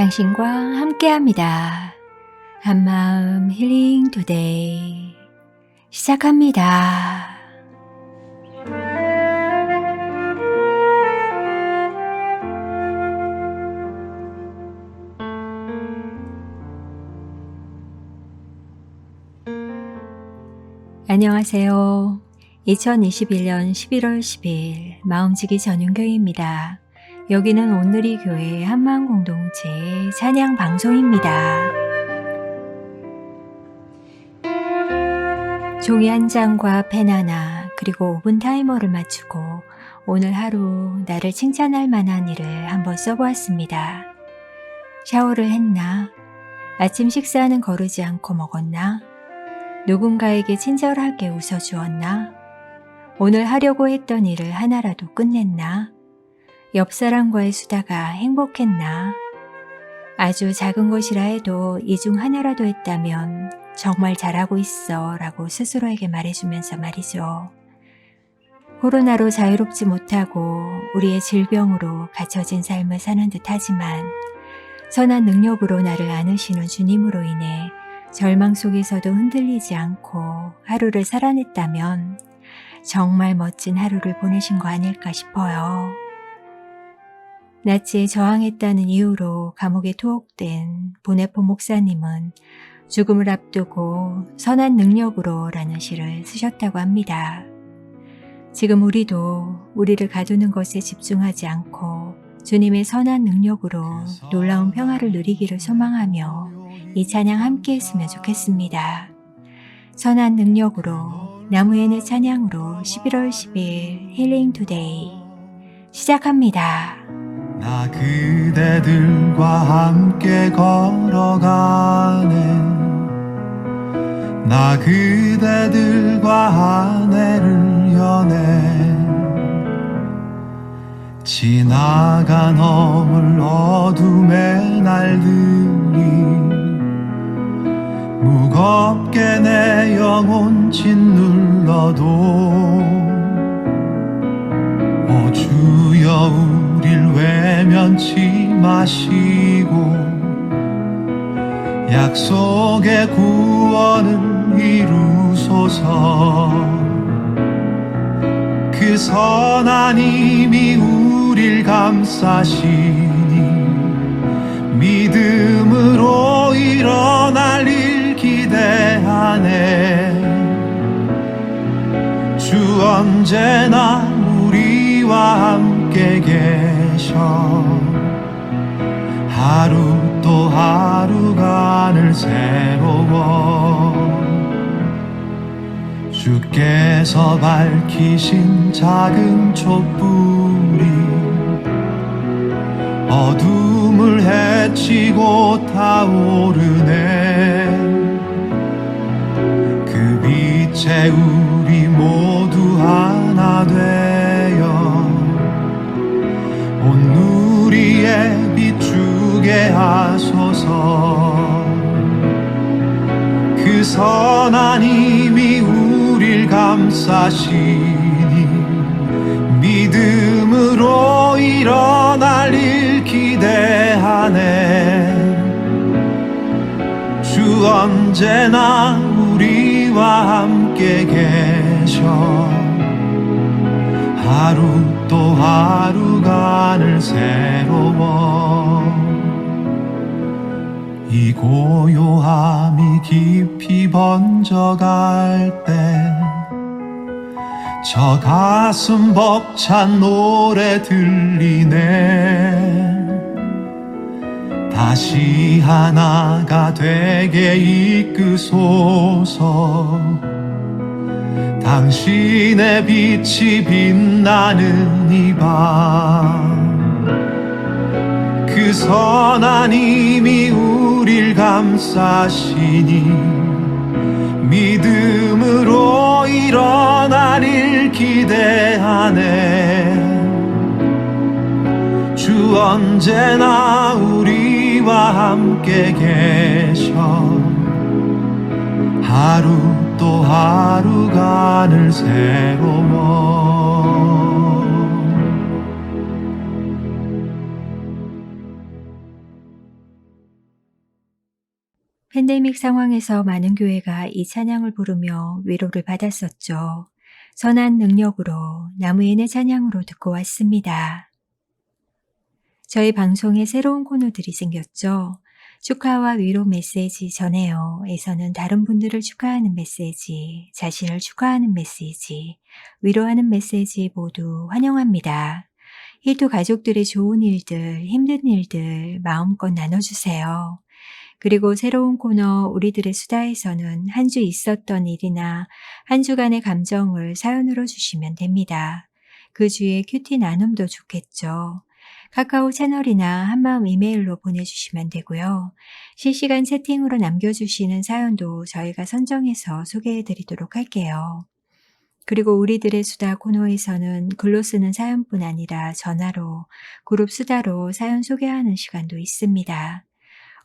당신과 함께합니다. 한마음 힐링 투데이 시작합니다. 안녕하세요. 2021년 11월 10일 마음지기 전윤교회입니다. 여기는 온누리 교회 한마음공동체 찬양 방송입니다. 종이 한 장과 펜 하나 그리고 5분 타이머를 맞추고 오늘 하루 나를 칭찬할 만한 일을 한번 써보았습니다. 샤워를 했나? 아침 식사는 거르지 않고 먹었나? 누군가에게 친절하게 웃어주었나? 오늘 하려고 했던 일을 하나라도 끝냈나? 옆 사람과의 수다가 행복했나? 아주 작은 것이라 해도 이 중 하나라도 했다면 정말 잘하고 있어 라고 스스로에게 말해주면서 말이죠. 코로나로 자유롭지 못하고 우리의 질병으로 갇혀진 삶을 사는 듯 하지만 선한 능력으로 나를 안으시는 주님으로 인해 절망 속에서도 흔들리지 않고 하루를 살아냈다면 정말 멋진 하루를 보내신 거 아닐까 싶어요. 나치에 저항했다는 이유로 감옥에 투옥된 보네포 목사님은 죽음을 앞두고 선한 능력으로 라는 시를 쓰셨다고 합니다. 지금 우리도 우리를 가두는 것에 집중하지 않고 주님의 선한 능력으로 놀라운 평화를 누리기를 소망하며 이 찬양 함께 했으면 좋겠습니다. 선한 능력으로 나무의 찬양으로 11월 10일 힐링 투데이 시작합니다. 나 그대들과 함께 걸어가네. 나 그대들과 한 해를 여네. 지나간 허물 어둠의 날들이 무겁게 내 영혼 짓눌러도 오 주여 우릴 외면치 마시고 약속의 구원을 이루소서. 그 선한 힘이 우릴 감싸시니 믿음으로 일어날 일 기대하네. 주 언제나 우리와 함께 계셔. 하루 또 하루간을 새로워. 주께서 밝히신 작은 촛불이 어둠을 헤치고 타오르네. 그 빛에 우리 모두 하나 되어 온 누리에 비추게 하소서. 그 선한 힘이 우릴 감싸시니 믿음으로 일어날 일 기대하네. 주 언제나 우리와 함께 계셔. 하루 또 하루간을 새로워. 이 고요함이 깊이 번져갈 때 저 가슴 벅찬 노래 들리네. 다시 하나가 되게 이끄소서. 당신의 빛이 빛나는 이 밤 그 선한 힘이 우릴 감싸시니 믿음으로 일어날 일 기대하네. 주 언제나 우리와 함께 계셔. 하루 또 하루간을 새로워. 팬데믹 상황에서 많은 교회가 이 찬양을 부르며 위로를 받았었죠. 선한 능력으로 나무인의 찬양으로 듣고 왔습니다. 저희 방송에 새로운 코너들이 생겼죠. 축하와 위로 메시지 전해요. 에서는 다른 분들을 축하하는 메시지, 자신을 축하하는 메시지, 위로하는 메시지 모두 환영합니다. 힐토 가족들의 좋은 일들, 힘든 일들 마음껏 나눠주세요. 그리고 새로운 코너 우리들의 수다에서는 한 주 있었던 일이나 한 주간의 감정을 사연으로 주시면 됩니다. 그 주의 큐티 나눔도 좋겠죠. 카카오 채널이나 한마음 이메일로 보내주시면 되고요. 실시간 채팅으로 남겨주시는 사연도 저희가 선정해서 소개해드리도록 할게요. 그리고 우리들의 수다 코너에서는 글로 쓰는 사연뿐 아니라 전화로, 그룹 수다로 사연 소개하는 시간도 있습니다.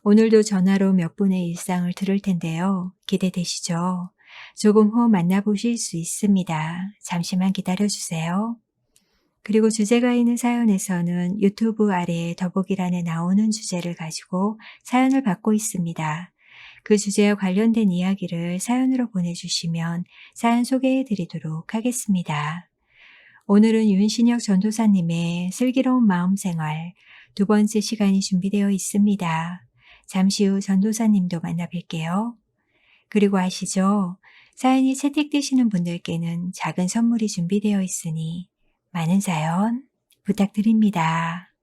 오늘도 전화로 몇 분의 일상을 들을 텐데요. 기대되시죠? 조금 후 만나보실 수 있습니다. 잠시만 기다려주세요. 그리고 주제가 있는 사연에서는 유튜브 아래에 더보기란에 나오는 주제를 가지고 사연을 받고 있습니다. 그 주제와 관련된 이야기를 사연으로 보내주시면 사연 소개해드리도록 하겠습니다. 오늘은 윤신혁 전도사님의 슬기로운 마음생활 두 번째 시간이 준비되어 있습니다. 잠시 후 전도사님도 만나 뵐게요. 그리고 아시죠? 사연이 채택되시는 분들께는 작은 선물이 준비되어 있으니 많은 사연 부탁드립니다.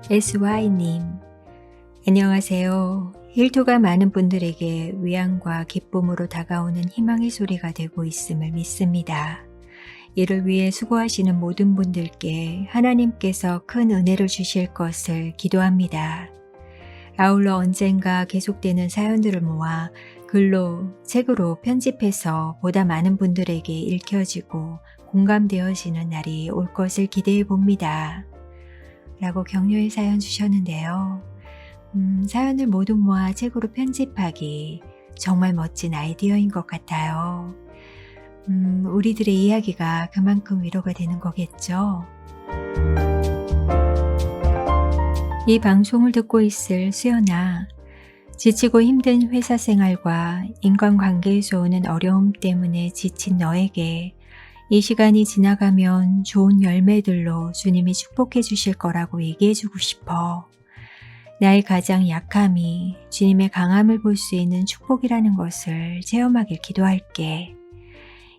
SY님, 안녕하세요. 힐토가 많은 분들에게 위안과 기쁨으로 다가오는 희망의 소리가 되고 있음을 믿습니다. 이를 위해 수고하시는 모든 분들께 하나님께서 큰 은혜를 주실 것을 기도합니다. 아울러 언젠가 계속되는 사연들을 모아 글로, 책으로 편집해서 보다 많은 분들에게 읽혀지고 공감되어지는 날이 올 것을 기대해 봅니다. 라고 격려의 사연 주셨는데요. 사연을 모두 모아 책으로 편집하기 정말 멋진 아이디어인 것 같아요. 우리들의 이야기가 그만큼 위로가 되는 거겠죠. 이 방송을 듣고 있을 수연아, 지치고 힘든 회사 생활과 인간관계에서 오는 어려움 때문에 지친 너에게 이 시간이 지나가면 좋은 열매들로 주님이 축복해 주실 거라고 얘기해 주고 싶어. 나의 가장 약함이 주님의 강함을 볼 수 있는 축복이라는 것을 체험하길 기도할게.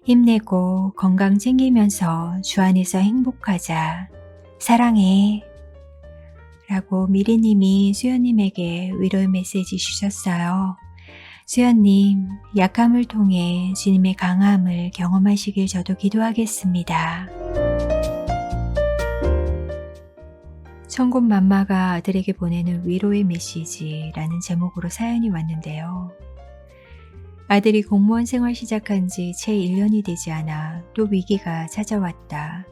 힘내고 건강 챙기면서 주 안에서 행복하자. 사랑해. 라고 미리님이 수연님에게 위로의 메시지 주셨어요. 수연님, 약함을 통해 주님의 강함을 경험하시길 저도 기도하겠습니다. 천군만마가 아들에게 보내는 위로의 메시지라는 제목으로 사연이 왔는데요. 아들이 공무원 생활 시작한 지 채 1년이 되지 않아 또 위기가 찾아왔다.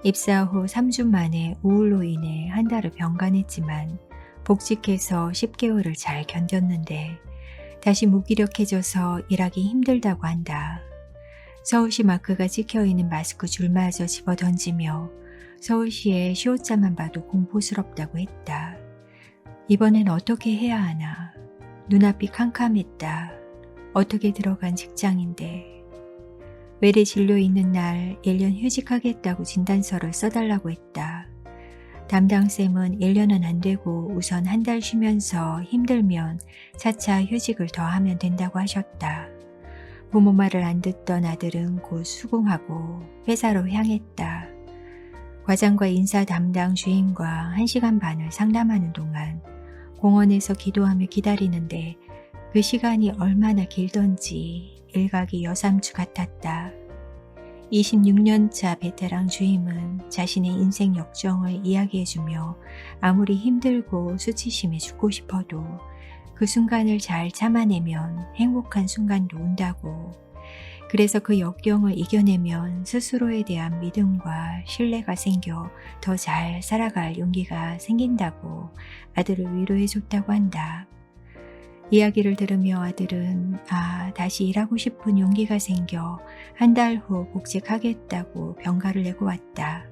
입사 후 3주 만에 우울로 인해 한 달을 병간했지만 복직해서 10개월을 잘 견뎠는데 다시 무기력해져서 일하기 힘들다고 한다. 서울시 마크가 찍혀있는 마스크 줄마저 집어던지며 서울시의 시옷자만 봐도 공포스럽다고 했다. 이번엔 어떻게 해야 하나. 눈앞이 캄캄했다. 어떻게 들어간 직장인데. 외래 진료 있는 날 1년 휴직하겠다고 진단서를 써달라고 했다. 담당쌤은 1년은 안 되고 우선 한 달 쉬면서 힘들면 차차 휴직을 더 하면 된다고 하셨다. 부모 말을 안 듣던 아들은 곧 수긍하고 회사로 향했다. 과장과 인사 담당 주임과 1시간 반을 상담하는 동안 공원에서 기도하며 기다리는데 그 시간이 얼마나 길던지 일각이 여삼주 같았다. 26년차 베테랑 주임은 자신의 인생 역정을 이야기해주며 아무리 힘들고 수치심에 죽고 싶어도 그 순간을 잘 참아내면 행복한 순간도 온다고. 그래서 그 역경을 이겨내면 스스로에 대한 믿음과 신뢰가 생겨 더 잘 살아갈 용기가 생긴다고 아들을 위로해줬다고 한다. 이야기를 들으며 아들은 다시 일하고 싶은 용기가 생겨 한 달 후 복직하겠다고 병가를 내고 왔다.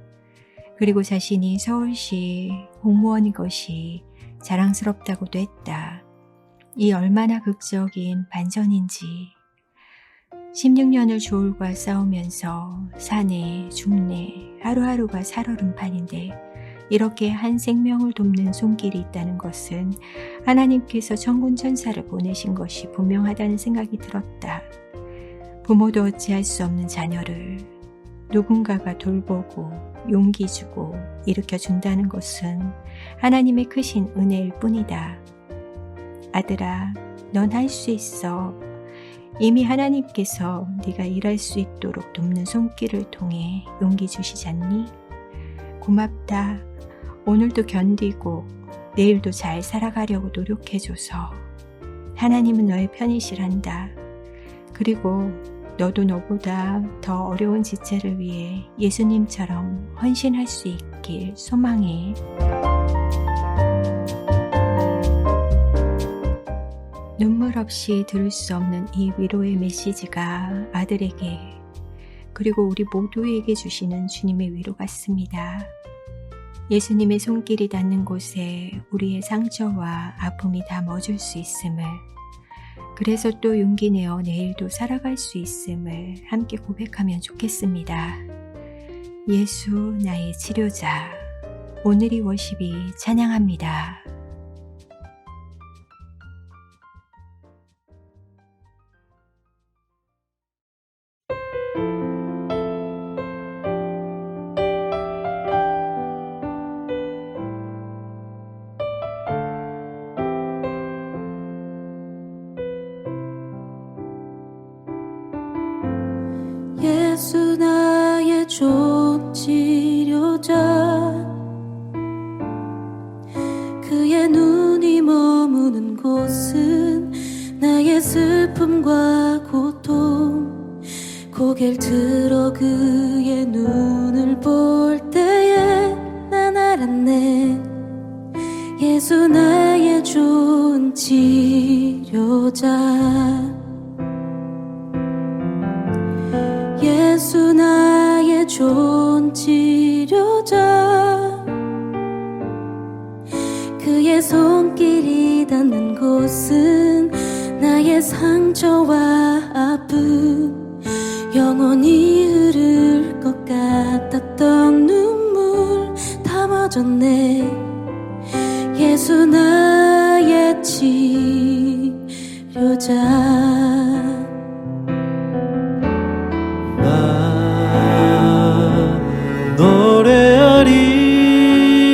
그리고 자신이 서울시 공무원인 것이 자랑스럽다고도 했다. 이 얼마나 극적인 반전인지. 16년을 조울과 싸우면서 사내, 중내, 하루하루가 살얼음판인데 이렇게 한 생명을 돕는 손길이 있다는 것은 하나님께서 천군천사를 보내신 것이 분명하다는 생각이 들었다. 부모도 어찌할 수 없는 자녀를 누군가가 돌보고 용기 주고 일으켜 준다는 것은 하나님의 크신 은혜일 뿐이다. 아들아, 넌 할 수 있어. 이미 하나님께서 네가 일할 수 있도록 돕는 손길을 통해 용기 주시지 않니? 고맙다. 오늘도 견디고 내일도 잘 살아가려고 노력해줘서 하나님은 너의 편이시란다. 그리고 너도 너보다 더 어려운 지체를 위해 예수님처럼 헌신할 수 있길 소망해. 눈물 없이 들을 수 없는 이 위로의 메시지가 아들에게 그리고 우리 모두에게 주시는 주님의 위로 같습니다. 예수님의 손길이 닿는 곳에 우리의 상처와 아픔이 다 멎을 수 있음을, 그래서 또 용기 내어 내일도 살아갈 수 있음을 함께 고백하면 좋겠습니다. 예수 나의 치료자. 오늘이 워십이 찬양합니다. 예수 나의 좋은 치료자, 그의 눈이 머무는 곳은 나의 슬픔과 고통. 고개를 들어 그의 눈을 볼 때에 난 알았네. 예수 나의 좋은 치료자. 예수 나의 좋은 치료자, 그의 손길이 닿는 곳은 나의 상처와 아픔, 영원히 흐를 것 같았던 눈물 다 멎었네. 예수 나의 치료자.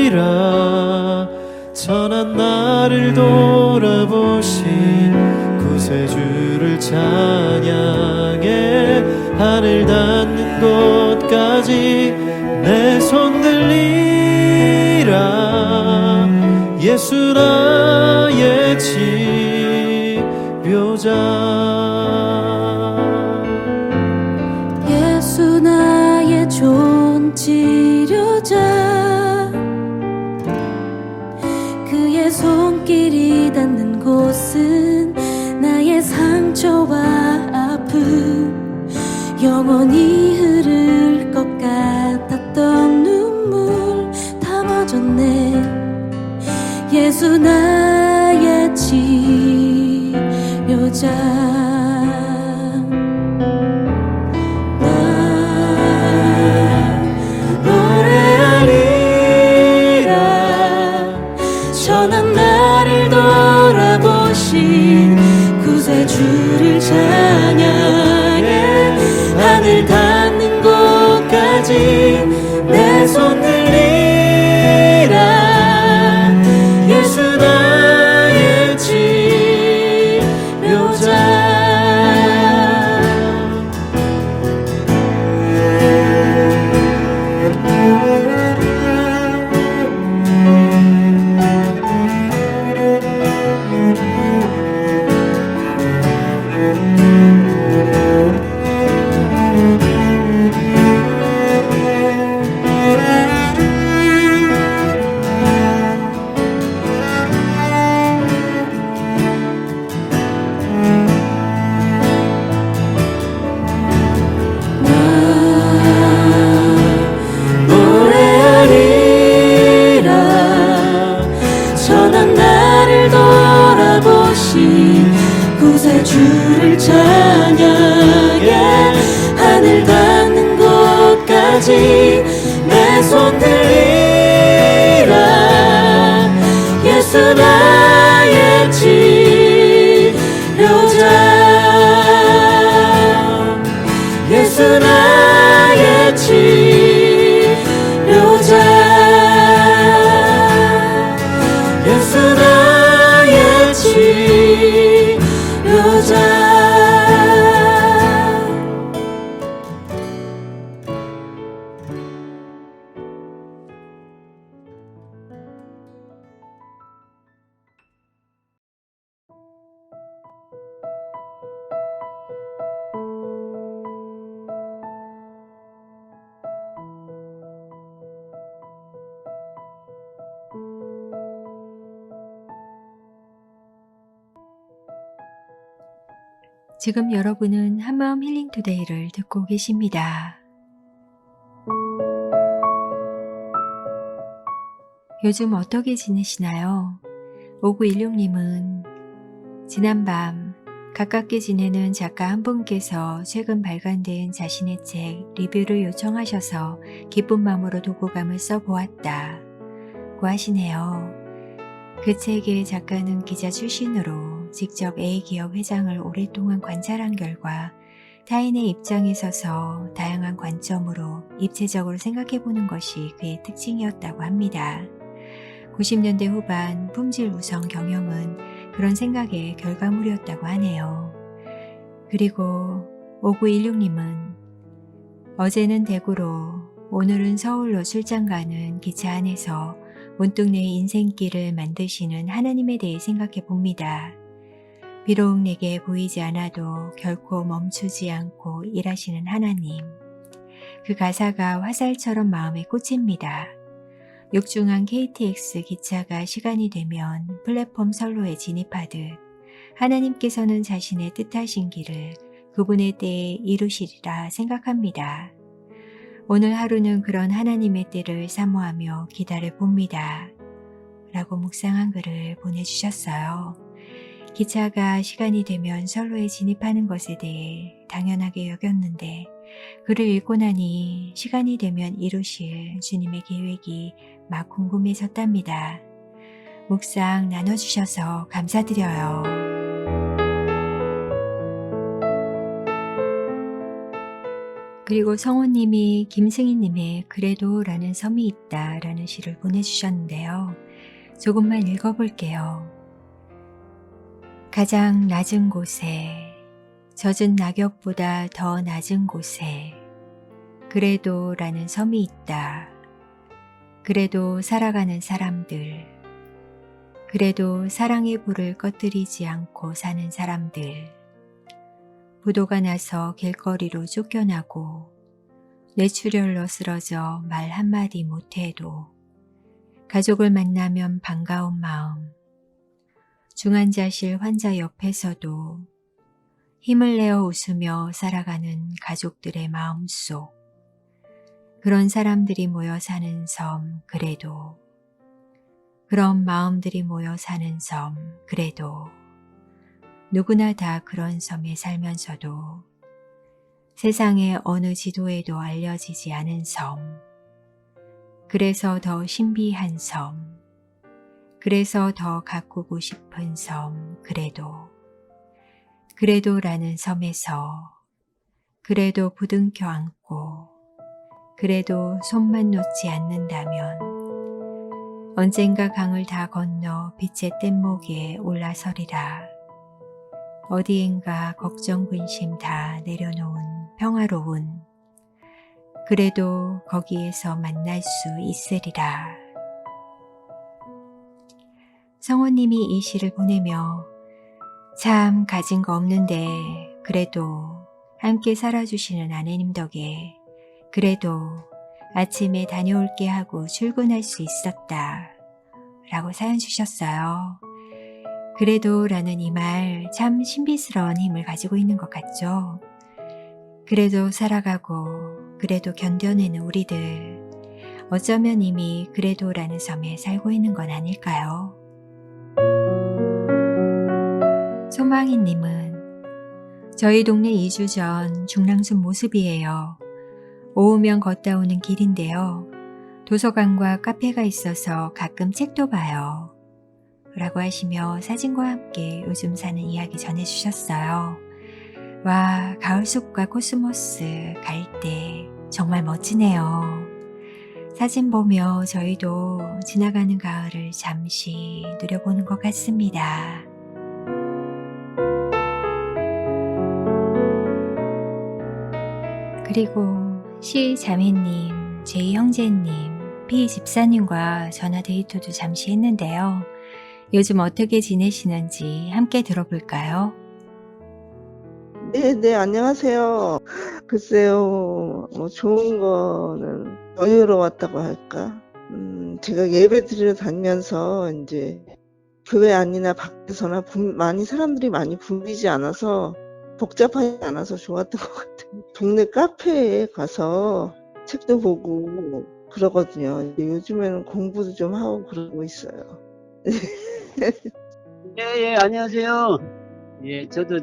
노래하리라. 선한 나를 돌아보신 구세주를 찬양해. 하늘 닿는 곳까지 내 손 들리라. 예수 나의 치료자. 예수 나의 좋은 치료자, 그의 손길이 닿는 곳은 나의 상처와 아픔, 영원히 흐를 것 같았던 눈물 다 멎었네. 예수 나의 치료자. 선한 나를 돌아보신 구세주를 찬양해. 하늘 닿는 곳까지 내 손 들리라. 예수 나 손 들리라 예수 나의 치료자 예수 나의 치료자 예수 나의 치료자 지금 여러분은 한마음 힐링 투데이를 듣고 계십니다. 요즘 어떻게 지내시나요? 5916님은 지난밤 가깝게 지내는 작가 한 분께서 최근 발간된 자신의 책 리뷰를 요청하셔서 기쁜 마음으로 독후감을 써보았다고 하시네요. 그 책의 작가는 기자 출신으로 직접 A기업 회장을 오랫동안 관찰한 결과 타인의 입장에 서서 다양한 관점으로 입체적으로 생각해보는 것이 그의 특징이었다고 합니다. 90년대 후반 품질 우선 경영은 그런 생각의 결과물이었다고 하네요. 그리고 5916님은 어제는 대구로 오늘은 서울로 출장 가는 기차 안에서 문득 내 인생길을 만드시는 하나님에 대해 생각해 봅니다. 비록 내게 보이지 않아도 결코 멈추지 않고 일하시는 하나님. 그 가사가 화살처럼 마음에 꽂힙니다. 육중한 KTX 기차가 시간이 되면 플랫폼 선로에 진입하듯 하나님께서는 자신의 뜻하신 길을 그분의 때에 이루시리라 생각합니다. 오늘 하루는 그런 하나님의 때를 사모하며 기다려 봅니다. 라고 묵상한 글을 보내주셨어요. 기차가 시간이 되면 선로에 진입하는 것에 대해 당연하게 여겼는데 글을 읽고 나니 시간이 되면 이루실 주님의 계획이 막 궁금해졌답니다. 묵상 나눠주셔서 감사드려요. 그리고 성호님이 김승희님의 그래도 라는 섬이 있다 라는 시를 보내주셨는데요. 조금만 읽어볼게요. 가장 낮은 곳에 젖은 낙엽보다 더 낮은 곳에 그래도 라는 섬이 있다. 그래도 살아가는 사람들, 그래도 사랑의 불을 꺼뜨리지 않고 사는 사람들, 부도가 나서 길거리로 쫓겨나고 뇌출혈로 쓰러져 말 한마디 못해도 가족을 만나면 반가운 마음, 중환자실 환자 옆에서도 힘을 내어 웃으며 살아가는 가족들의 마음속, 그런 사람들이 모여 사는 섬 그래도, 그런 마음들이 모여 사는 섬 그래도, 누구나 다 그런 섬에 살면서도 세상의 어느 지도에도 알려지지 않은 섬, 그래서 더 신비한 섬, 그래서 더 가꾸고 싶은 섬 그래도, 그래도라는 섬에서 그래도 부둥켜 안고 그래도 손만 놓지 않는다면 언젠가 강을 다 건너 빛의 뗏목에 올라서리라. 어디엔가 걱정 근심 다 내려놓은 평화로운 그래도 거기에서 만날 수 있으리라. 성호님이 이 시를 보내며 참 가진 거 없는데 그래도 함께 살아주시는 아내님 덕에 그래도 아침에 다녀올게 하고 출근할 수 있었다 라고 사연 주셨어요. 그래도 라는 이 말 참 신비스러운 힘을 가지고 있는 것 같죠? 그래도 살아가고 그래도 견뎌내는 우리들, 어쩌면 이미 그래도 라는 섬에 살고 있는 건 아닐까요? 소망이님은 저희 동네 2주 전 중랑순 모습이에요. 오후면 걷다 오는 길인데요. 도서관과 카페가 있어서 가끔 책도 봐요. 라고 하시며 사진과 함께 요즘 사는 이야기 전해주셨어요. 와, 가을숲과 코스모스 갈 때 정말 멋지네요. 사진 보며 저희도 지나가는 가을을 잠시 누려보는 것 같습니다. 그리고 시 자매님, 제이 형제님, 피 집사님과 전화 데이트도 잠시 했는데요. 요즘 어떻게 지내시는지 함께 들어볼까요? 네, 안녕하세요. 글쎄요, 뭐 좋은 거는 여유로웠다고 할까? 제가 예배 드리러 다니면서 이제 교회 안이나 밖에서나 많이 사람들이 많이 붐비지 않아서 복잡하지 않아서 좋았던 것 같아요. 동네 카페에 가서 책도 보고 그러거든요. 근데 요즘에는 공부도 좀 하고 그러고 있어요. 예, 안녕하세요. 예, 저도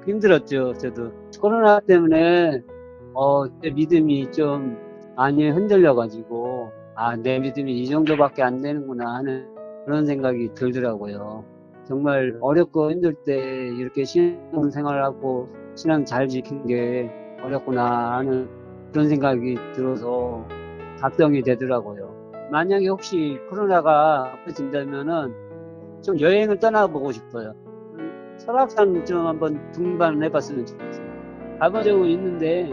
힘들었죠. 저도 코로나 때문에 제 믿음이 좀 많이 흔들려가지고 내 믿음이 이 정도밖에 안 되는구나 하는 그런 생각이 들더라고요. 정말 어렵고 힘들 때 이렇게 신앙생활을 하고 신앙 잘 지키는 게 어렵구나 하는 그런 생각이 들어서 작정이 되더라고요. 만약에 혹시 코로나가 없어진다면은 좀 여행을 떠나보고 싶어요. 설악산 좀 한번 등반해봤으면 좋겠어요. 가본 적은 있는데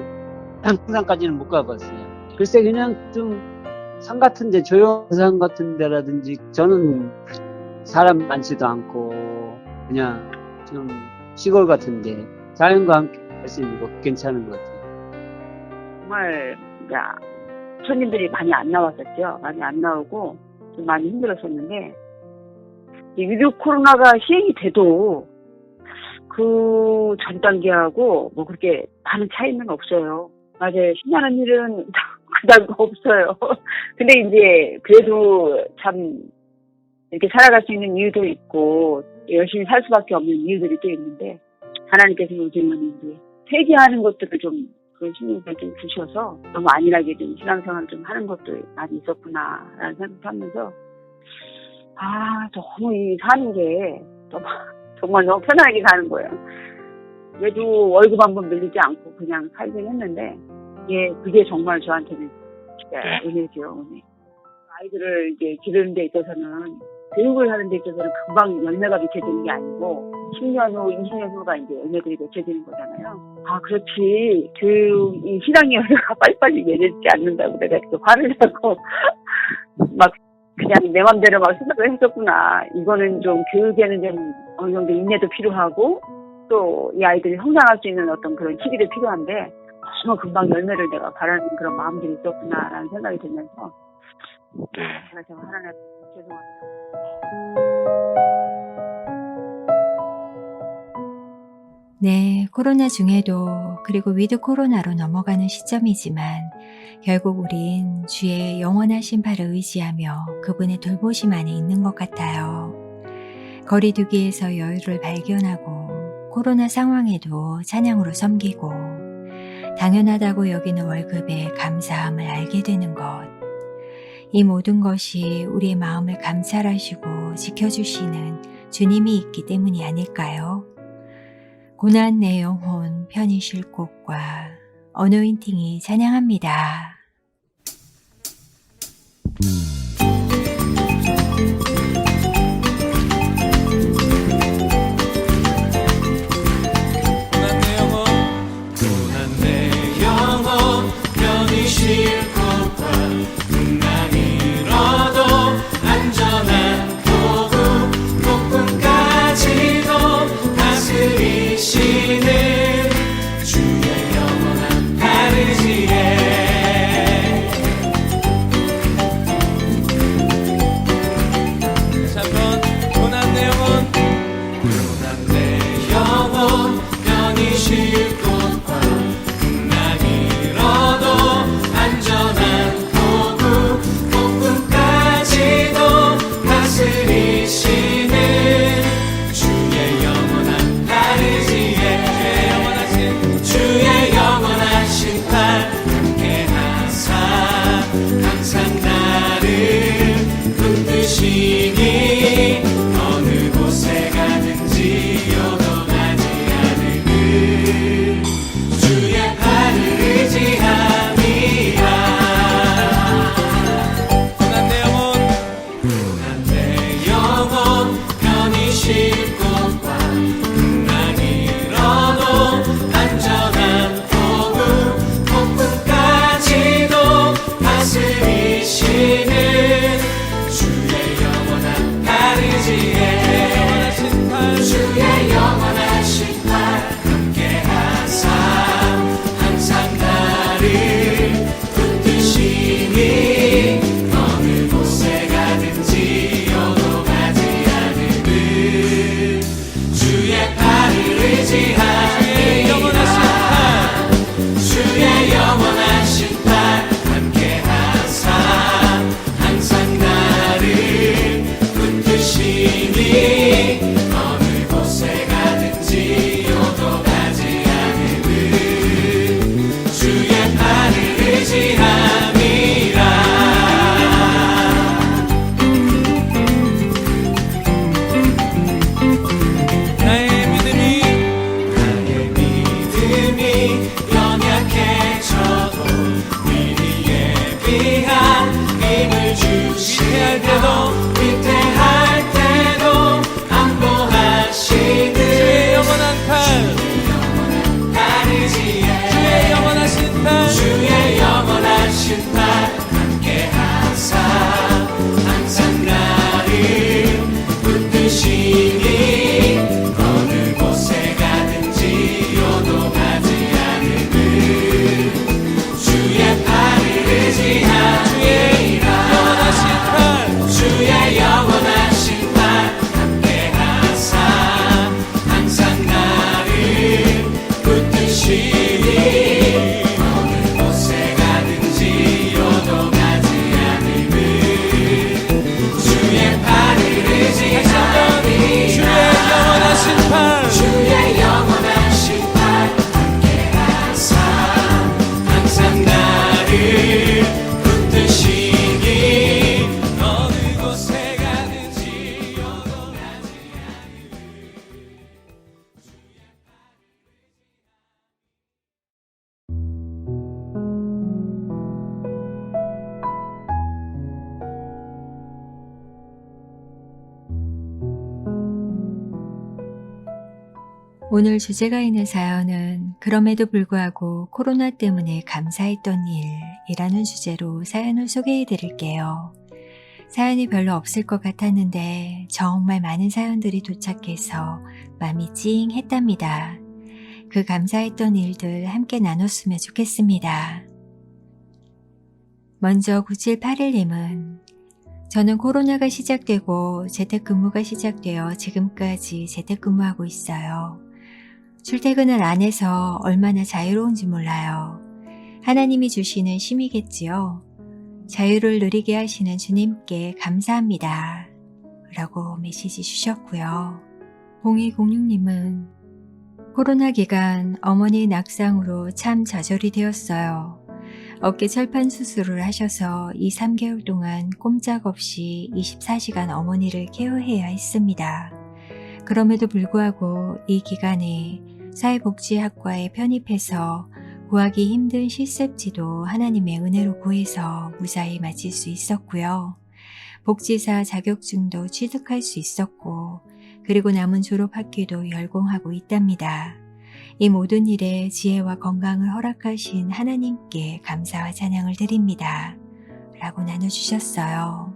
항상까지는 못 가봤어요. 글쎄 그냥 좀 산 같은데, 조용한 산 같은 데라든지, 저는 사람 많지도 않고 그냥 좀 시골 같은데 자연과 함께 할 수 있는 거 괜찮은 것 같아요. 정말 손님들이 많이 안 나왔었죠. 많이 안 나오고 좀 많이 힘들었었는데, 이 위드 코로나가 시행이 돼도 그 전 단계하고 뭐 그렇게 많은 차이는 없어요. 맞아요. 신나는 일은 그다음 없어요. 근데 이제 그래도 참 이렇게 살아갈 수 있는 이유도 있고 열심히 살 수밖에 없는 이유들이 또 있는데, 하나님께서 요즘은 이제 회개하는 것들을 좀 그런 신경을 좀 주셔서 너무 안일하게 좀 신앙생활을 좀 하는 것도 많이 있었구나라는 생각하면서 너무 이 사는 게 정말 너무 편안하게 사는 거예요. 그래도 월급 한번 밀리지 않고 그냥 살긴 했는데, 그게 정말 저한테는 진짜 은혜죠, 은혜. 아이들을 이제 기르는 데 있어서는, 교육을 하는 데 있어서는 금방 열매가 맺혀지는 게 아니고 10년 후, 20년 후가 이제 열매들이 맺혀지는 거잖아요. 그렇지. 이 신앙의 열매가 빨리빨리 맺어지지 않는다고 내가 이렇게 화를 내고 막 그냥 내 맘대로 막 생각을 했었구나. 이거는 좀 교육에는 좀 어느 정도 인내도 필요하고 또 이 아이들이 성장할 수 있는 어떤 그런 시기도 필요한데, 너무 금방 열매를 내가 바라는 그런 마음들이 있었구나라는 생각이 들면서 제가 정말 하나님 죄송합니다. 네, 코로나 중에도 그리고 위드 코로나로 넘어가는 시점이지만 결국 우린 주의 영원하신 팔을 의지하며 그분의 돌보심 안에 있는 것 같아요. 거리두기에서 여유를 발견하고 코로나 상황에도 찬양으로 섬기고 당연하다고 여기는 월급에 감사함을 알게 되는 것. 이 모든 것이 우리의 마음을 감찰하시고 지켜주시는 주님이 있기 때문이 아닐까요? 고난 내 영혼 편히 쉴 곳과 어노인팅이 찬양합니다. 고난 내 영혼 편히 쉴 곳과 난 잃어도 안전한 도구 폭풍까지도 다스리시는 주의 영원한 팔 의지에 고난 내 영혼 편히 쉴 곳과 난 잃어도 안전한 도구 폭풍까지도 다스리시는 주의 영원한 팔 의지에 주의 영원하신 팔 함께 하사 주의 팔을 의지함이라. 고난 내 영혼 편히 쉴 곳과 풍랑이 일어도 안전한 포구 폭풍까지도 다스리시는 주의 영원한 팔 의지해. 주의 영원하신 팔 함께하사 항상 나를 붙드시니 어느 곳에 가든지 요동하지 않음을 주의 팔을 의지하니라. 주의 영원하신 팔 함께하사 항상 나를 붙드시니 어느 곳에 가든지 요동하지 않음을 주의 팔을 의지함이라. 나의 믿음이 연약해져도 미리 예비한 힘을 주시할 때도 위태할 때도 안보하시는 주의 영원한 팔 의지해. 주의 영원하신 팔 주의 영원하신 팔 함께하사 항상 나를 붙드시니 어느 곳에 가든지 요동하지 않음을 주의 팔을 의지하리라. 주의 영원하신 팔 함께하사 항상 나를 붙드시니 어느 곳에 가든지 요동하지 않음을 주의 팔을 의지하리. 주의 영원하신 팔 함께하사 항상 나를 붙드시니 어느 곳에 가든지 요동하지 않음을. 오늘 주제가 있는 사연은 그럼에도 불구하고 코로나 때문에 감사했던 일이라는 주제로 사연을 소개해 드릴게요. 사연이 별로 없을 것 같았는데 정말 많은 사연들이 도착해서 마음이 찡했답니다. 그 감사했던 일들 함께 나눴으면 좋겠습니다. 먼저 9781님은 저는 코로나가 시작되고 재택근무가 시작되어 지금까지 재택근무하고 있어요. 출퇴근을 안 해서 얼마나 자유로운지 몰라요. 하나님이 주시는 쉼이겠지요. 자유를 누리게 하시는 주님께 감사합니다. 라고 메시지 주셨고요. 0206님은 코로나 기간 어머니 낙상으로 참 좌절이 되었어요. 어깨 철판 수술을 하셔서 2-3개월 동안 꼼짝없이 24시간 어머니를 케어해야 했습니다. 그럼에도 불구하고 이 기간에 사회복지학과에 편입해서 구하기 힘든 실습지도 하나님의 은혜로 구해서 무사히 마칠 수 있었고요. 복지사 자격증도 취득할 수 있었고 그리고 남은 졸업학기도 열공하고 있답니다. 이 모든 일에 지혜와 건강을 허락하신 하나님께 감사와 찬양을 드립니다. 라고 나눠주셨어요.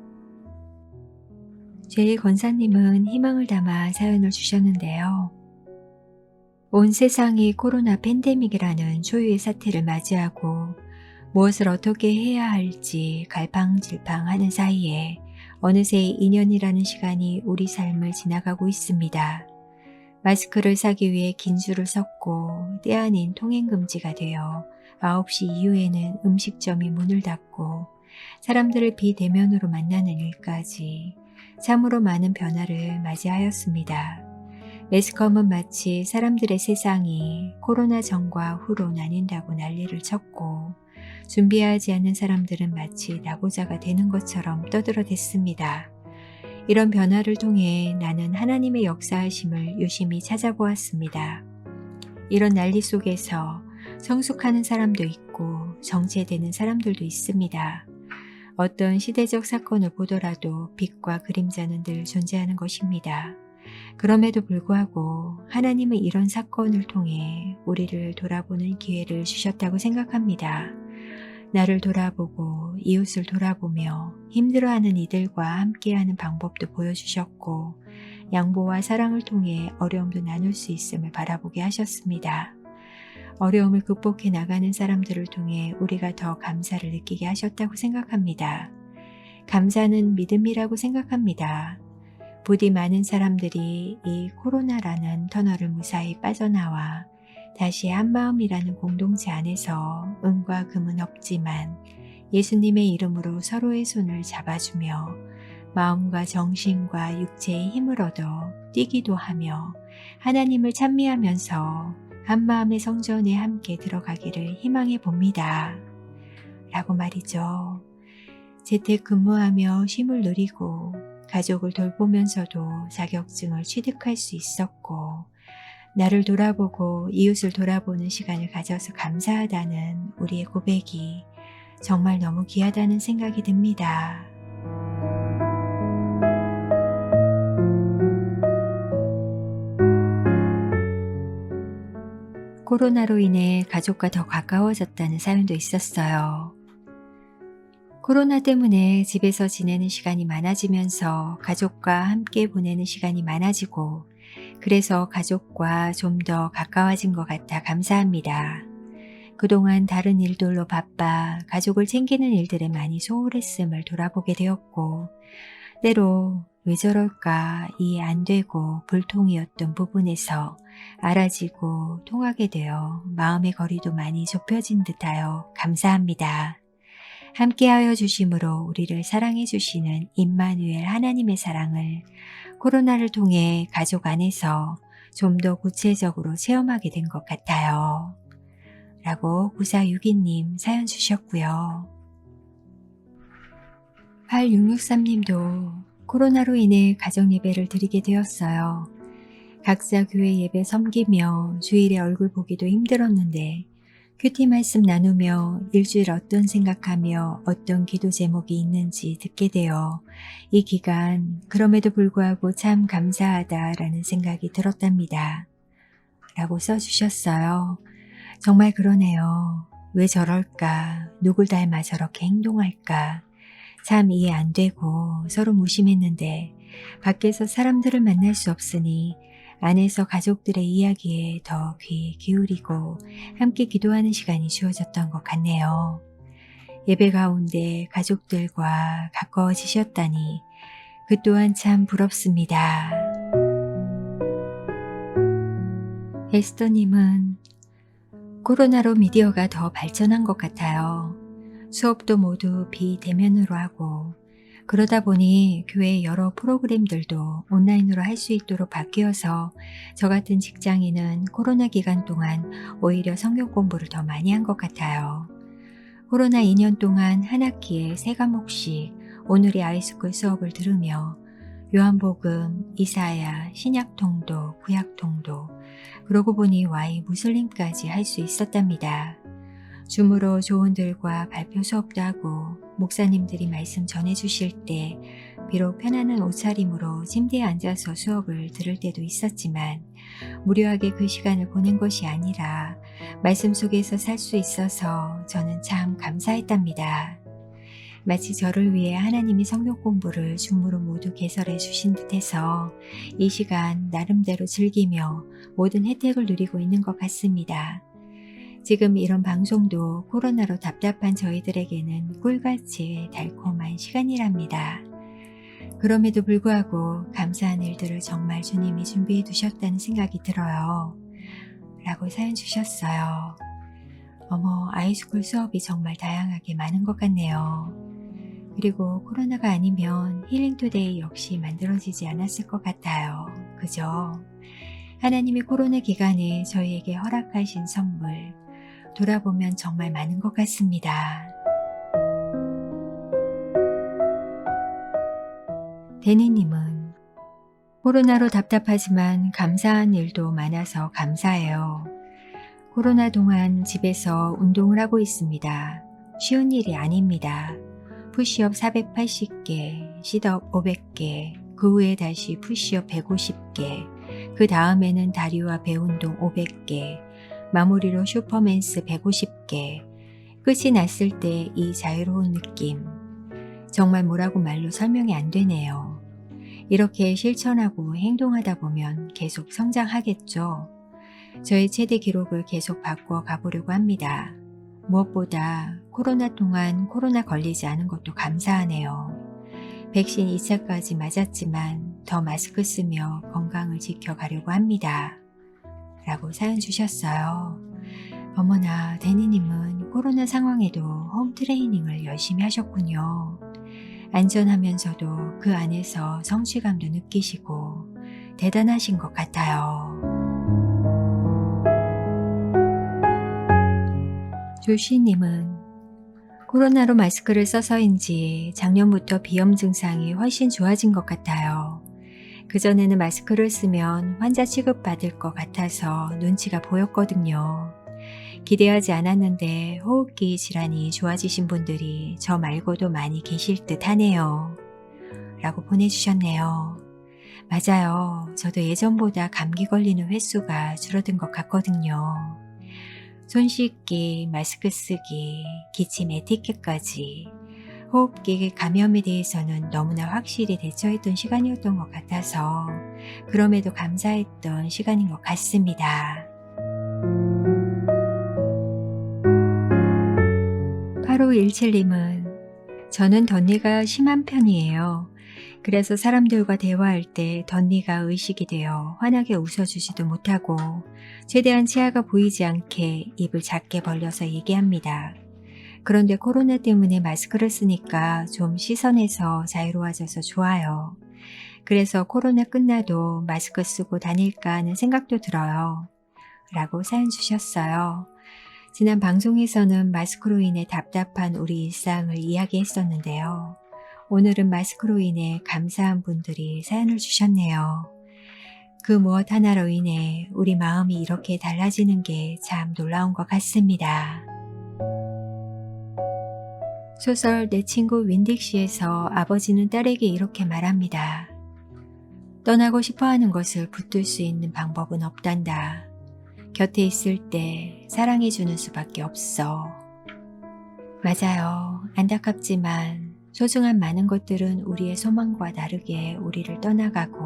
제1권사님은 희망을 담아 사연을 주셨는데요. 온 세상이 코로나 팬데믹이라는 초유의 사태를 맞이하고 무엇을 어떻게 해야 할지 갈팡질팡하는 사이에 어느새 2년이라는 시간이 우리 삶을 지나가고 있습니다. 마스크를 사기 위해 긴 줄을 섰고 때 아닌 통행금지가 되어 9시 이후에는 음식점이 문을 닫고 사람들을 비대면으로 만나는 일까지 참으로 많은 변화를 맞이하였습니다. 매스컴은 마치 사람들의 세상이 코로나 전과 후로 나뉜다고 난리를 쳤고 준비하지 않은 사람들은 마치 낙오자가 되는 것처럼 떠들어댔습니다. 이런 변화를 통해 나는 하나님의 역사하심을 유심히 찾아보았습니다. 이런 난리 속에서 성숙하는 사람도 있고 정체되는 사람들도 있습니다. 어떤 시대적 사건을 보더라도 빛과 그림자는 늘 존재하는 것입니다. 그럼에도 불구하고 하나님은 이런 사건을 통해 우리를 돌아보는 기회를 주셨다고 생각합니다. 나를 돌아보고 이웃을 돌아보며 힘들어하는 이들과 함께하는 방법도 보여주셨고 양보와 사랑을 통해 어려움도 나눌 수 있음을 바라보게 하셨습니다. 어려움을 극복해 나가는 사람들을 통해 우리가 더 감사를 느끼게 하셨다고 생각합니다. 감사는 믿음이라고 생각합니다. 부디 많은 사람들이 이 코로나라는 터널을 무사히 빠져나와 다시 한마음이라는 공동체 안에서 은과 금은 없지만 예수님의 이름으로 서로의 손을 잡아주며 마음과 정신과 육체의 힘을 얻어 뛰기도 하며 하나님을 찬미하면서 한마음의 성전에 함께 들어가기를 희망해 봅니다. 라고 말이죠. 재택근무하며 쉼을 누리고 가족을 돌보면서도 자격증을 취득할 수 있었고 나를 돌아보고 이웃을 돌아보는 시간을 가져서 감사하다는 우리의 고백이 정말 너무 귀하다는 생각이 듭니다. 코로나로 인해 가족과 더 가까워졌다는 사연도 있었어요. 코로나 때문에 집에서 지내는 시간이 많아지면서 가족과 함께 보내는 시간이 많아지고 그래서 가족과 좀 더 가까워진 것 같아 감사합니다. 그동안 다른 일들로 바빠 가족을 챙기는 일들에 많이 소홀했음을 돌아보게 되었고 때로 왜 저럴까 이해 안 되고 불통이었던 부분에서 알아지고 통하게 되어 마음의 거리도 많이 좁혀진 듯하여 감사합니다. 함께하여 주심으로 우리를 사랑해 주시는 임마누엘 하나님의 사랑을 코로나를 통해 가족 안에서 좀 더 구체적으로 체험하게 된 것 같아요. 라고 9462님 사연 주셨고요. 8663님도 코로나로 인해 가정 예배를 드리게 되었어요. 각자 교회 예배 섬기며 주일에 얼굴 보기도 힘들었는데 큐티 말씀 나누며 일주일 어떤 생각하며 어떤 기도 제목이 있는지 듣게 되어 이 기간 그럼에도 불구하고 참 감사하다라는 생각이 들었답니다. 라고 써주셨어요. 정말 그러네요. 왜 저럴까? 누굴 닮아 저렇게 행동할까? 참 이해 안 되고 서로 무심했는데 밖에서 사람들을 만날 수 없으니 안에서 가족들의 이야기에 더 귀 기울이고 함께 기도하는 시간이 주어졌던 것 같네요. 예배 가운데 가족들과 가까워지셨다니 그 또한 참 부럽습니다. 에스더님은 코로나로 미디어가 더 발전한 것 같아요. 수업도 모두 비대면으로 하고 그러다 보니 교회 여러 프로그램들도 온라인으로 할 수 있도록 바뀌어서 저 같은 직장인은 코로나 기간 동안 오히려 성경 공부를 더 많이 한 것 같아요. 코로나 2년 동안 한 학기에 3과목씩 오늘의 아이스쿨 수업을 들으며 요한복음, 이사야, 신약통독, 구약통독, 그러고 보니 와이 무슬림까지 할 수 있었답니다. 줌으로 조언들과 발표 수업도 하고 목사님들이 말씀 전해주실 때 비록 편안한 옷차림으로 침대에 앉아서 수업을 들을 때도 있었지만 무료하게 그 시간을 보낸 것이 아니라 말씀 속에서 살 수 있어서 저는 참 감사했답니다. 마치 저를 위해 하나님이 성경 공부를 줌으로 모두 개설해 주신 듯해서 이 시간 나름대로 즐기며 모든 혜택을 누리고 있는 것 같습니다. 지금 이런 방송도 코로나로 답답한 저희들에게는 꿀같이 달콤한 시간이랍니다. 그럼에도 불구하고 감사한 일들을 정말 주님이 준비해 두셨다는 생각이 들어요. 라고 사연 주셨어요. 어머, 아이스쿨 수업이 정말 다양하게 많은 것 같네요. 그리고 코로나가 아니면 힐링투데이 역시 만들어지지 않았을 것 같아요. 그죠? 하나님이 코로나 기간에 저희에게 허락하신 선물 돌아보면 정말 많은 것 같습니다. 데니님은 코로나로 답답하지만 감사한 일도 많아서 감사해요. 코로나 동안 집에서 운동을 하고 있습니다. 쉬운 일이 아닙니다. 푸시업 480개, 시트업 500개, 그 후에 다시 푸시업 150개, 그 다음에는 다리와 배 운동 500개, 마무리로 슈퍼맨스 150개, 끝이 났을 때 이 자유로운 느낌. 정말 뭐라고 말로 설명이 안 되네요. 이렇게 실천하고 행동하다 보면 계속 성장하겠죠. 저의 최대 기록을 계속 바꿔 가보려고 합니다. 무엇보다 코로나 동안 코로나 걸리지 않은 것도 감사하네요. 백신 2차까지 맞았지만 더 마스크 쓰며 건강을 지켜가려고 합니다. 라고 사연 주셨어요. 어머나, 데니님은 코로나 상황에도 홈 트레이닝을 열심히 하셨군요. 안전하면서도 그 안에서 성취감도 느끼시고 대단하신 것 같아요. 조시님은 코로나로 마스크를 써서인지 작년부터 비염 증상이 훨씬 좋아진 것 같아요. 그전에는 마스크를 쓰면 환자 취급받을 것 같아서 눈치가 보였거든요. 기대하지 않았는데 호흡기 질환이 좋아지신 분들이 저 말고도 많이 계실 듯 하네요. 라고 보내주셨네요. 맞아요. 저도 예전보다 감기 걸리는 횟수가 줄어든 것 같거든요. 손 씻기, 마스크 쓰기, 기침 에티켓까지 호흡기 감염에 대해서는 너무나 확실히 대처했던 시간이었던 것 같아서 그럼에도 감사했던 시간인 것 같습니다. 8517님은 저는 덧니가 심한 편이에요. 그래서 사람들과 대화할 때 덧니가 의식이 되어 환하게 웃어주지도 못하고 최대한 치아가 보이지 않게 입을 작게 벌려서 얘기합니다. 그런데 코로나 때문에 마스크를 쓰니까 좀 시선에서 자유로워져서 좋아요. 그래서 코로나 끝나도 마스크 쓰고 다닐까 하는 생각도 들어요. 라고 사연 주셨어요. 지난 방송에서는 마스크로 인해 답답한 우리 일상을 이야기했었는데요. 오늘은 마스크로 인해 감사한 분들이 사연을 주셨네요. 그 무엇 하나로 인해 우리 마음이 이렇게 달라지는 게 참 놀라운 것 같습니다. 소설 내 친구 윈딕시에서 아버지는 딸에게 이렇게 말합니다. 떠나고 싶어하는 것을 붙들 수 있는 방법은 없단다. 곁에 있을 때 사랑해주는 수밖에 없어. 맞아요. 안타깝지만 소중한 많은 것들은 우리의 소망과 다르게 우리를 떠나가고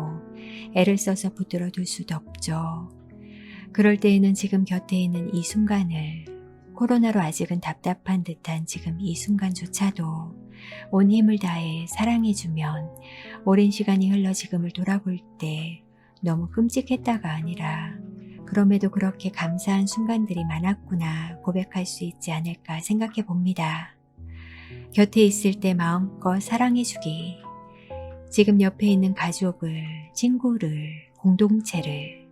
애를 써서 붙들어둘 수도 없죠. 그럴 때에는 지금 곁에 있는 이 순간을, 코로나로 아직은 답답한 듯한 지금 이 순간조차도 온 힘을 다해 사랑해주면 오랜 시간이 흘러 지금을 돌아볼 때 너무 끔찍했다가 아니라 그럼에도 그렇게 감사한 순간들이 많았구나 고백할 수 있지 않을까 생각해 봅니다. 곁에 있을 때 마음껏 사랑해주기, 지금 옆에 있는 가족을, 친구를, 공동체를,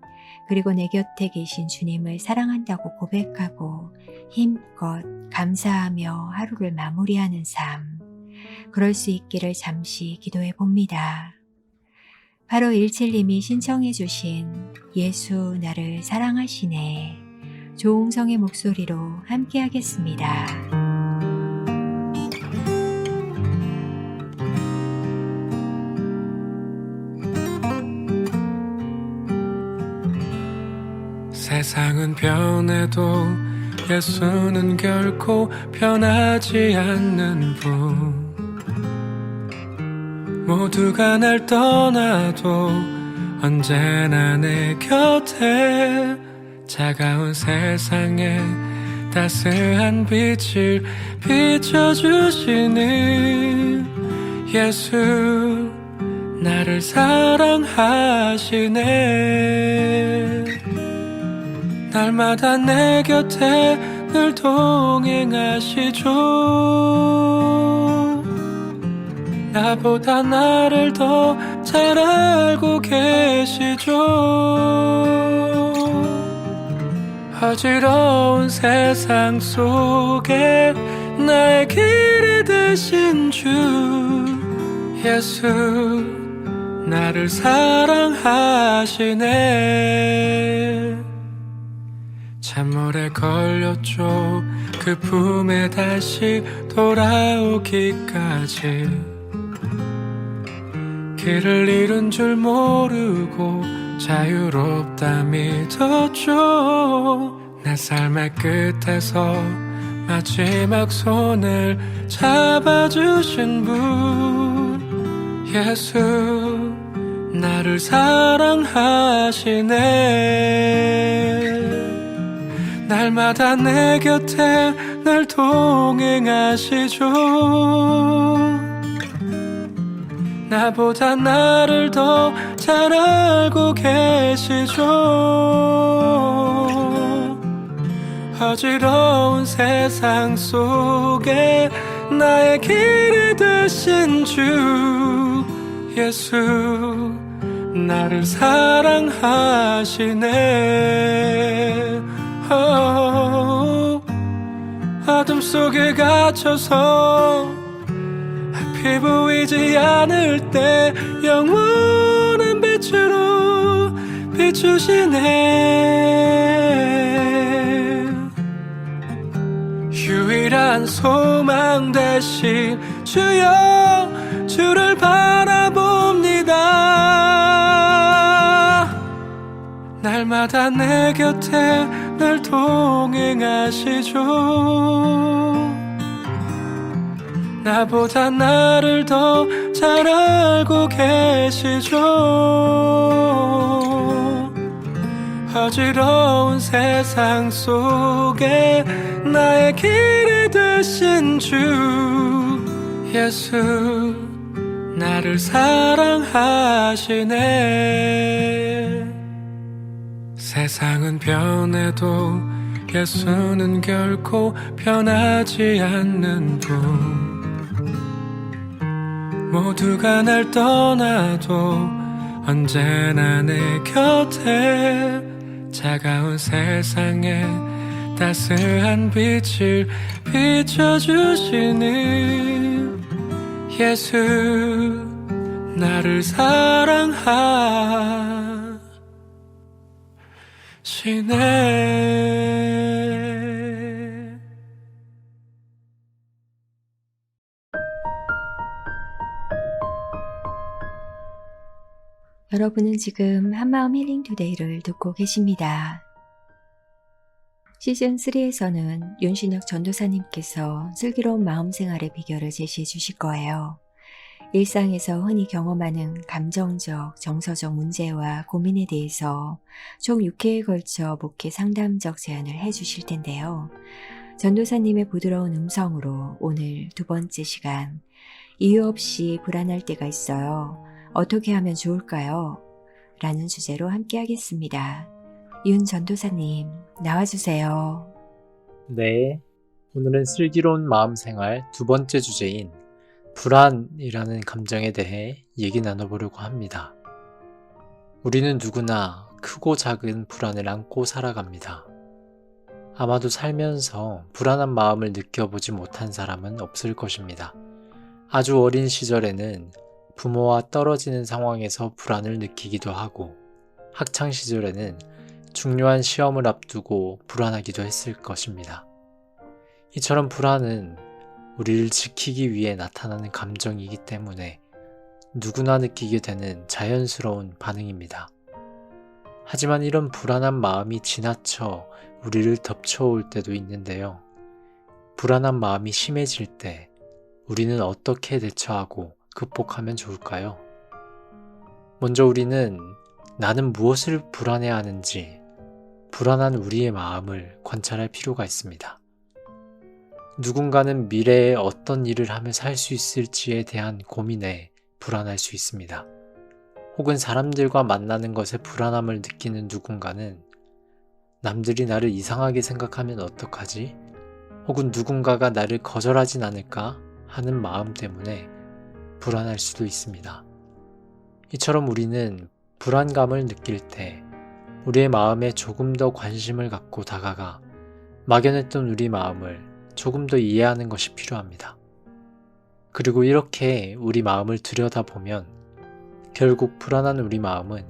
그리고 내 곁에 계신 주님을 사랑한다고 고백하고 힘껏 감사하며 하루를 마무리하는 삶, 그럴 수 있기를 잠시 기도해 봅니다. 8517님이 신청해 주신 예수 나를 사랑하시네, 조홍성의 목소리로 함께 하겠습니다. 세상은 변해도 예수는 결코 변하지 않는 분. 모두가 날 떠나도 언제나 내 곁에 차가운 세상에 따스한 빛을 비춰주시는 예수, 나를 사랑하시네. 날마다 내 곁에 늘 동행하시죠. 나보다 나를 더 잘 알고 계시죠. 어지러운 세상 속에 나의 길이 되신 주 예수, 나를 사랑하시네. 찬물에 걸렸죠. 그 품에 다시 돌아오기까지 길을 잃은 줄 모르고 자유롭다 믿었죠. 내 삶의 끝에서 마지막 손을 잡아주신 분 예수 나를 사랑하시네. 날마다 내 곁에 늘 동행하시죠. 나보다 나를 더 잘 알고 계시죠. 어지러운 세상 속에 나의 길이 되신 주 예수 나를 사랑하시네. 어둠 속에 갇혀서 앞이 보이지 않을 때 영원한 빛으로 비추시네. 유일한 소망 되신 주여 주를 바라봅니다. 날마다 내 곁에 늘 동행하시죠. 나보다 나를 더 잘 알고 계시죠. 어지러운 세상 속에 나의 길이 되신 주 예수 나를 사랑하시네. 세상은 변해도 예수는 결코 변하지 않는 분. 모두가 날 떠나도 언제나 내 곁에 차가운 세상에 따스한 빛을 비춰주시는 예수 나를 사랑하시네. 여러분은 지금 한마음 힐링 투데이를 듣고 계십니다. 시즌3에서는 윤신혁 전도사님께서 슬기로운 마음 생활의 비결을 제시해 주실 거예요. 일상에서 흔히 경험하는 감정적, 정서적 문제와 고민에 대해서 총 6회에 걸쳐 목회 상담적 제안을 해 주실 텐데요. 전도사님의 부드러운 음성으로 오늘 두 번째 시간, 이유 없이 불안할 때가 있어요. 어떻게 하면 좋을까요? 라는 주제로 함께 하겠습니다. 윤 전도사님, 나와주세요. 네, 오늘은 슬기로운 마음생활 두 번째 주제인 불안이라는 감정에 대해 얘기 나눠보려고 합니다. 우리는 누구나 크고 작은 불안을 안고 살아갑니다. 아마도 살면서 불안한 마음을 느껴보지 못한 사람은 없을 것입니다. 아주 어린 시절에는 부모와 떨어지는 상황에서 불안을 느끼기도 하고 학창 시절에는 중요한 시험을 앞두고 불안하기도 했을 것입니다. 이처럼 불안은 우리를 지키기 위해 나타나는 감정이기 때문에 누구나 느끼게 되는 자연스러운 반응입니다. 하지만 이런 불안한 마음이 지나쳐 우리를 덮쳐올 때도 있는데요. 불안한 마음이 심해질 때 우리는 어떻게 대처하고 극복하면 좋을까요? 먼저 우리는 나는 무엇을 불안해하는지 불안한 우리의 마음을 관찰할 필요가 있습니다. 누군가는 미래에 어떤 일을 하며 살 수 있을지에 대한 고민에 불안할 수 있습니다. 혹은 사람들과 만나는 것에 불안함을 느끼는 누군가는 남들이 나를 이상하게 생각하면 어떡하지? 혹은 누군가가 나를 거절하진 않을까 하는 마음 때문에 불안할 수도 있습니다. 이처럼 우리는 불안감을 느낄 때 우리의 마음에 조금 더 관심을 갖고 다가가 막연했던 우리 마음을 조금 더 이해하는 것이 필요합니다. 그리고 이렇게 우리 마음을 들여다보면 결국 불안한 우리 마음은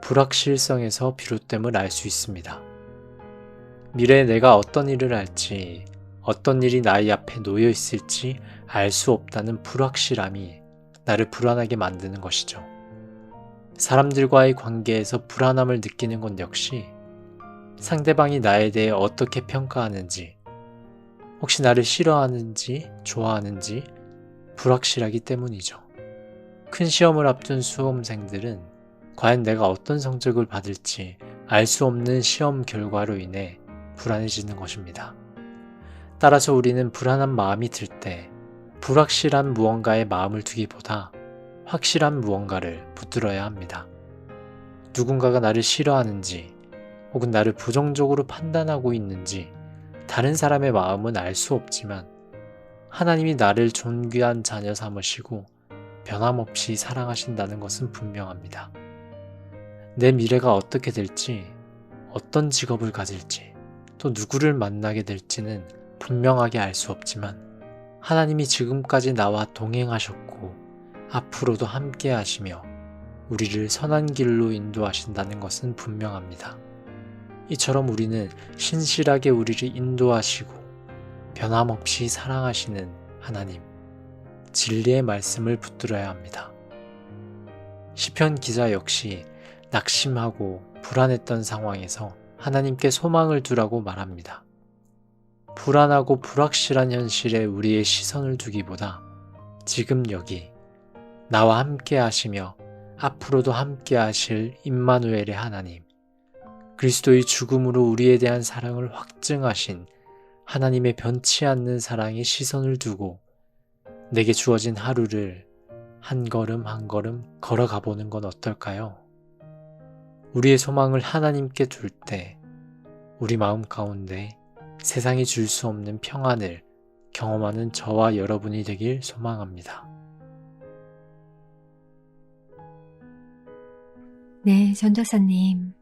불확실성에서 비롯됨을 알 수 있습니다. 미래에 내가 어떤 일을 할지, 어떤 일이 나의 앞에 놓여 있을지 알 수 없다는 불확실함이 나를 불안하게 만드는 것이죠. 사람들과의 관계에서 불안함을 느끼는 것 역시 상대방이 나에 대해 어떻게 평가하는지, 혹시 나를 싫어하는지, 좋아하는지 불확실하기 때문이죠. 큰 시험을 앞둔 수험생들은 과연 내가 어떤 성적을 받을지 알 수 없는 시험 결과로 인해 불안해지는 것입니다. 따라서 우리는 불안한 마음이 들 때 불확실한 무언가에 마음을 두기보다 확실한 무언가를 붙들어야 합니다. 누군가가 나를 싫어하는지 혹은 나를 부정적으로 판단하고 있는지 다른 사람의 마음은 알 수 없지만 하나님이 나를 존귀한 자녀 삼으시고 변함없이 사랑하신다는 것은 분명합니다. 내 미래가 어떻게 될지, 어떤 직업을 가질지, 또 누구를 만나게 될지는 분명하게 알 수 없지만 하나님이 지금까지 나와 동행하셨고 앞으로도 함께 하시며 우리를 선한 길로 인도하신다는 것은 분명합니다. 이처럼 우리는 신실하게 우리를 인도하시고 변함없이 사랑하시는 하나님, 진리의 말씀을 붙들어야 합니다. 시편 기자 역시 낙심하고 불안했던 상황에서 하나님께 소망을 두라고 말합니다. 불안하고 불확실한 현실에 우리의 시선을 두기보다 지금 여기 나와 함께 하시며 앞으로도 함께 하실 임마누엘의 하나님, 그리스도의 죽음으로 우리에 대한 사랑을 확증하신 하나님의 변치 않는 사랑에 시선을 두고 내게 주어진 하루를 한 걸음 한 걸음 걸어가 보는 건 어떨까요? 우리의 소망을 하나님께 둘 때 우리 마음 가운데 세상이 줄 수 없는 평안을 경험하는 저와 여러분이 되길 소망합니다. 네, 전도사님.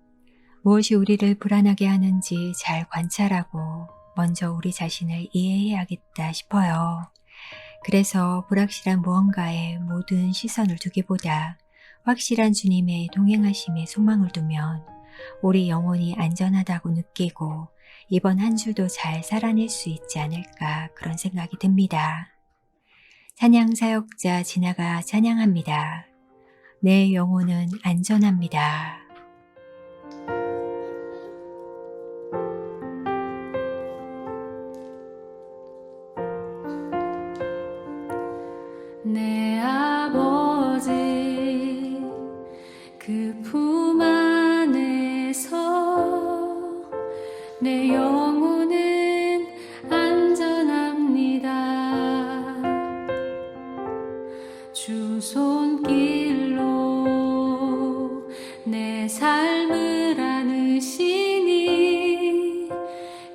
무엇이 우리를 불안하게 하는지 잘 관찰하고 먼저 우리 자신을 이해해야겠다 싶어요. 그래서 불확실한 무언가에 모든 시선을 두기보다 확실한 주님의 동행하심에 소망을 두면 우리 영혼이 안전하다고 느끼고 이번 한 주도 잘 살아낼 수 있지 않을까 그런 생각이 듭니다. 찬양 사역자 진아가 찬양합니다. 내 영혼은 안전합니다. 내 아버지 그 품 안에서 내 영혼은 안전합니다. 주 손길로 내 삶을 안으시니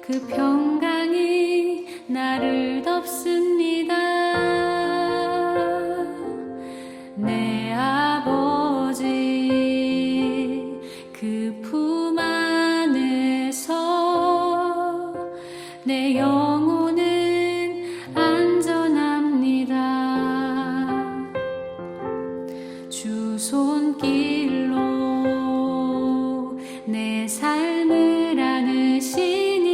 그 평강이 나를 덮습니다. 내 아버지 그 품 안에서 내 영혼은 안전합니다. 주 손길로 내 삶을 안으시니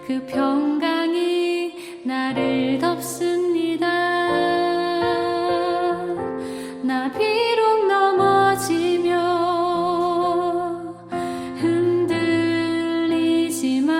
그 평강이 나를 덮습니다. 나 비록 넘어지며 흔들리지만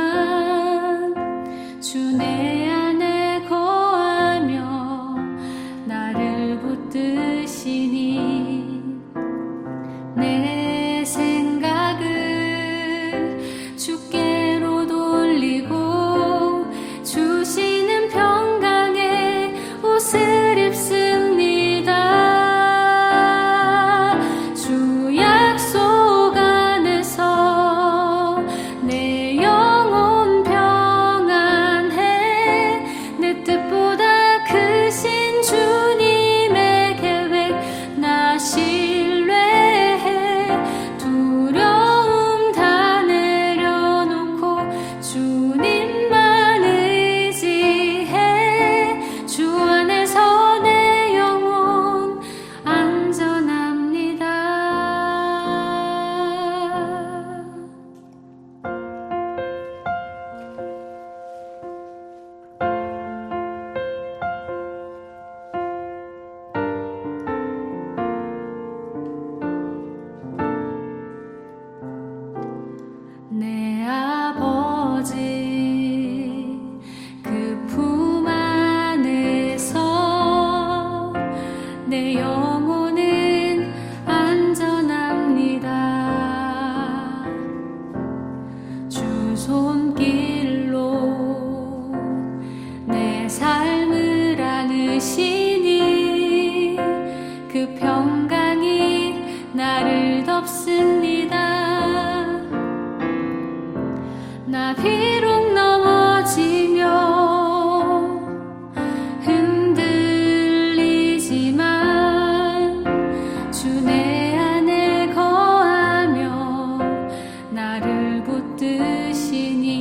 손길로 내 삶을 안으시니 그 평강이 나를 덮습니다. 나 비록 넘어지며 흔들리지만 주 내 안에 거하며 나를 붙드시니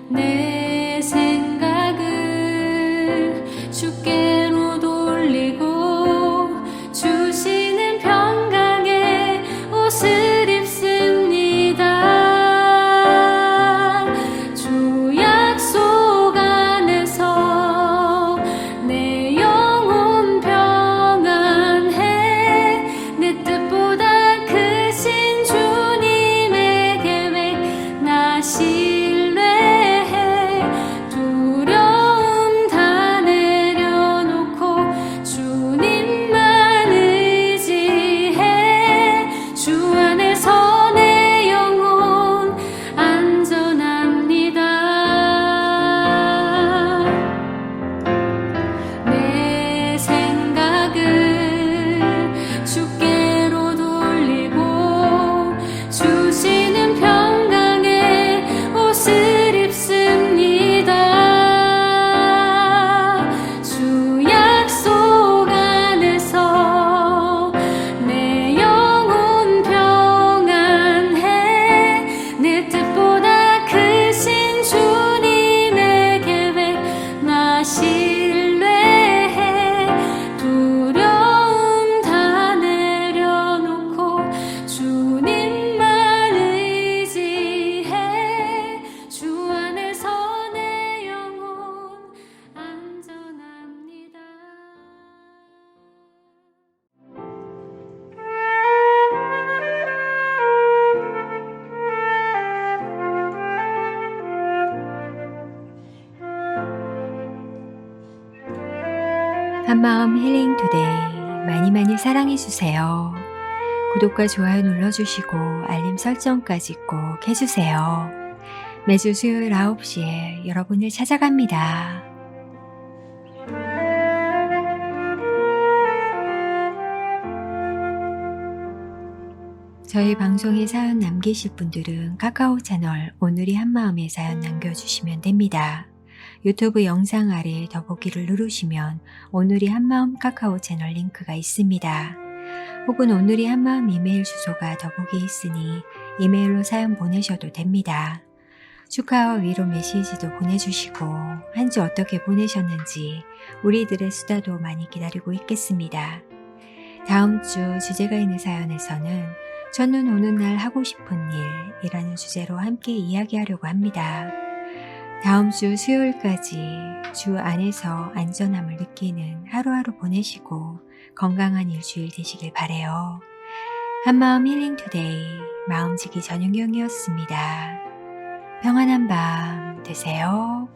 내 생각을 주께로 돌리고 주시는 평강의 옷을 입습니다. 주 약속 안에서 내 영혼 평안해. 내 뜻보다 크신 주님의 계획 나 신뢰해. 두려움 다 내려놓고 주님만 의지해. 주 안에서 내 영혼 안전합니다. 내 생각을 주께로 돌리고 주시는 평강의 옷을 입습니다. 주 약속 안에서 내 영혼 평안해. 내 뜻보다 크신 주님의 계획 나 신뢰해. 두려움 다 내려놓고 주님만 의지해. 주 안에서 내 영혼 안전합니다. 한마음 힐링 투데이 많이 많이 사랑해주세요. 구독과 좋아요 눌러주시고 알림 설정까지 꼭 해주세요. 매주 수요일 9시에 여러분을 찾아갑니다. 저희 방송에 사연 남기실 분들은 카카오 채널 오늘이 한마음에 사연 남겨주시면 됩니다. 유튜브 영상 아래 더보기를 누르시면 오늘이 한마음 카카오 채널 링크가 있습니다. 혹은 오늘이 한마음 이메일 주소가 더보기에 있으니 이메일로 사연 보내셔도 됩니다. 축하와 위로 메시지도 보내주시고 한 주 어떻게 보내셨는지 우리들의 수다도 많이 기다리고 있겠습니다. 다음 주 주제가 있는 사연에서는 첫눈 오는 날 하고 싶은 일이라는 주제로 함께 이야기하려고 합니다. 다음 주 수요일까지 주 안에서 안전함을 느끼는 하루하루 보내시고 건강한 일주일 되시길 바라요. 한마음 힐링 투데이 마음지기 전윤경이었습니다. 평안한 밤 되세요.